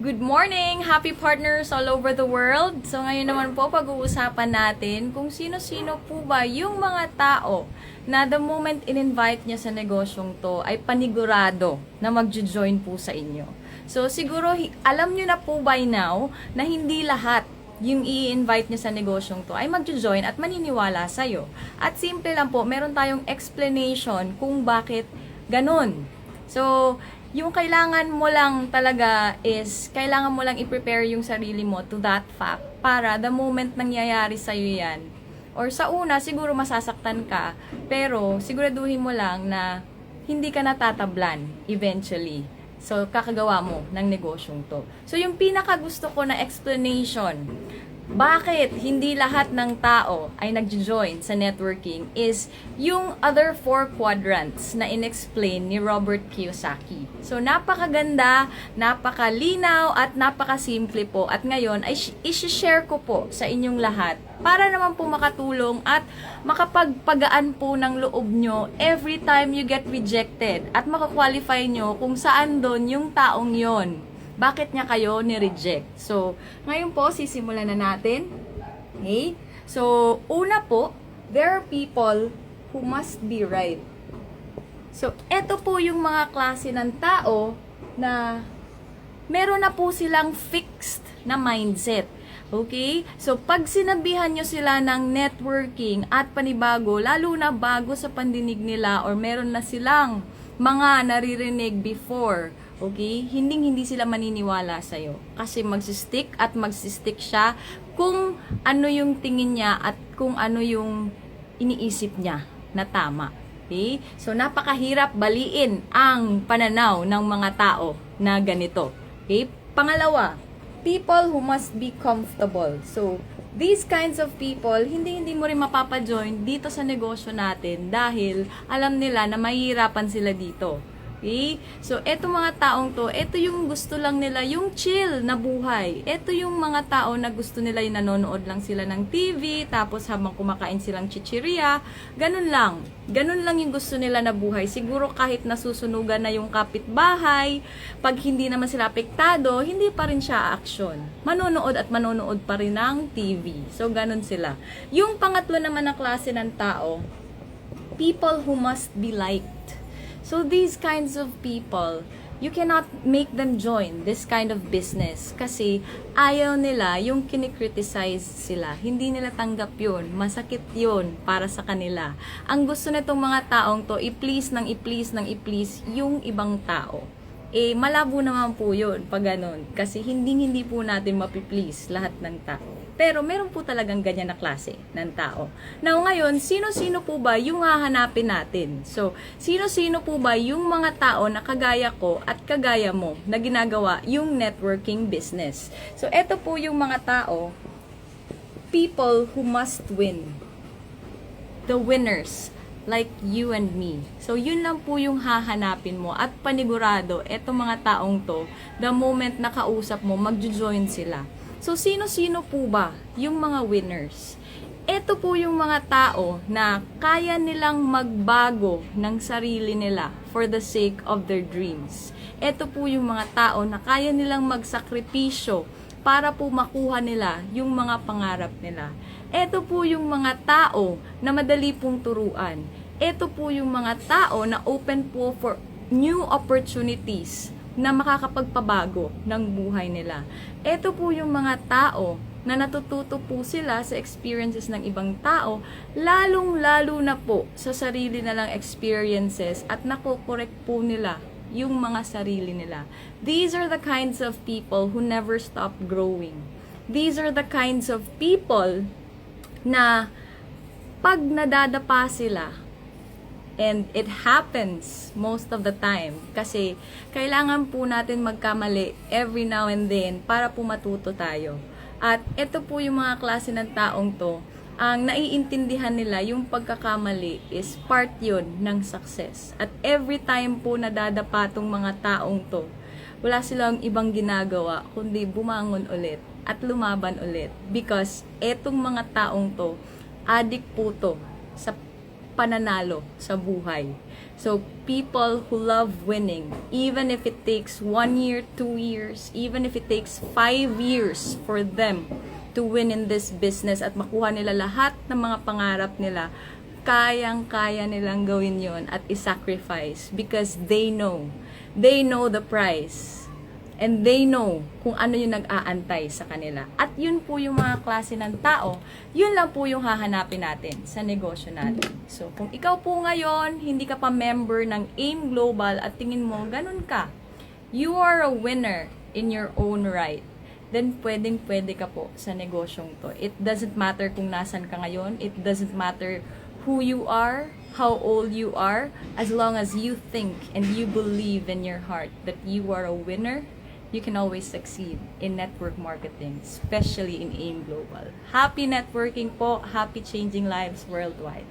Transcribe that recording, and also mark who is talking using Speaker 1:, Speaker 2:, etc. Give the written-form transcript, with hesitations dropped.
Speaker 1: Good morning! Happy partners all over the world! So ngayon naman po pag-uusapan natin kung sino-sino po ba yung mga tao na the moment in-invite niya sa negosyong to ay panigurado na mag-join po sa inyo. So siguro alam nyo na po by now na hindi lahat yung i-invite niya sa negosyong to ay mag-join at maniniwala sa'yo. At simple lang po, meron tayong explanation kung bakit ganun. So, yung kailangan mo lang talaga is, kailangan mo lang i-prepare yung sarili mo to that fact para the moment nangyayari sa'yo yan, or sa una, siguro masasaktan ka, pero siguraduhin mo lang na hindi ka natatablan eventually. So, kakagawa mo ng negosyong to. So, yung pinaka gusto ko na explanation, bakit hindi lahat ng tao ay nag-join sa networking is yung other 4 quadrants na inexplain ni Robert Kiyosaki. So, napakaganda, napakalinaw, at napakasimple po. At ngayon, ay isi-share ko po sa inyong lahat para naman po makatulong at makapagpagaan po ng loob nyo every time you get rejected at makakwalify nyo kung saan doon yung taong yon. Bakit niya kayo ni-reject? So, ngayon po, sisimulan na natin. Okay? So, una po, there are people who must be right. So, eto po yung mga klase ng tao na meron na po silang fixed na mindset. Okay? So, pag sinabihan nyo sila ng networking at panibago, lalo na bago sa pandinig nila or meron na silang mga naririnig before, okay? Hindi sila maniniwala sa'yo. Kasi magsistick at magsistick siya kung ano yung tingin niya at kung ano yung iniisip niya na tama. Okay? So, napakahirap baliin ang pananaw ng mga tao na ganito. Okay? Pangalawa, people who must be comfortable. So, these kinds of people, hindi mo rin mapapajoin dito sa negosyo natin dahil alam nila na mahihirapan sila dito. Okay? So, eto mga taong to, eto yung gusto lang nila, yung chill na buhay. Eto yung mga tao na gusto nila yung nanonood lang sila ng TV, tapos habang kumakain silang chichirya, ganun lang. Ganun lang yung gusto nila na buhay. Siguro kahit nasusunugan na yung kapitbahay, pag hindi naman sila apektado, hindi pa rin siya action. Manonood at manonood pa rin ng TV. So, ganun sila. Yung pangatlo naman na klase ng tao, people who must be liked. So these kinds of people, you cannot make them join this kind of business kasi ayaw nila yung kinikriticize sila. Hindi nila tanggap yun. Masakit yun para sa kanila. Ang gusto nitong mga taong to, i-please yung ibang tao. Eh, malabo naman po yun pag ganun. Kasi hindi po natin mapiplease lahat ng tao. Pero meron po talagang ganyan na klase ng tao. Now ngayon, sino-sino po ba yung hahanapin natin? So, sino-sino po ba yung mga tao na kagaya ko at kagaya mo na ginagawa yung networking business? So, eto po yung mga tao, people who must win. The winners. Like you and me. So, yun lang po yung hahanapin mo. At panigurado, eto mga taong to, the moment na kausap mo, magjo-join sila. So, sino-sino po ba yung mga winners? Eto po yung mga tao na kaya nilang magbago ng sarili nila for the sake of their dreams. Eto po yung mga tao na kaya nilang magsakripisyo para po makuha nila yung mga pangarap nila. Ito po yung mga tao na madali pong turuan. Ito po yung mga tao na open po for new opportunities na makakapagpabago ng buhay nila. Ito po yung mga tao na natututo po sila sa experiences ng ibang tao, lalong-lalo na po sa sarili nilang experiences at nakokorek po nila yung mga sarili nila. These are the kinds of people who never stop growing. These are the kinds of people na pag nadadapa sila, and it happens most of the time, kasi kailangan po natin magkamali every now and then para po matuto tayo. At ito po yung mga klase ng taong to, ang naiintindihan nila yung pagkakamali is part yun ng success. At every time po nadadapa tong mga taong to, wala silang ibang ginagawa kundi bumangon ulit at lumaban ulit. Because etong mga taong to, addict po to sa pananalo sa buhay. So, people who love winning, even if it takes 1 year, 2 years, even if it takes 5 years for them to win in this business at makuha nila lahat ng mga pangarap nila, kayang-kaya nilang gawin yon at isacrifice because they know the price. And they know kung ano yung nag-aantay sa kanila. At yun po yung mga klase ng tao, yun lang po yung hahanapin natin sa negosyo natin. So, kung ikaw po ngayon, hindi ka pa member ng AIM Global at tingin mo, ganun ka, you are a winner in your own right, then pwedeng-pwede ka po sa negosyong to. It doesn't matter kung nasan ka ngayon, it doesn't matter who you are, how old you are, as long as you think and you believe in your heart that you are a winner, you can always succeed in network marketing, especially in AIM Global. Happy networking po, happy changing lives worldwide.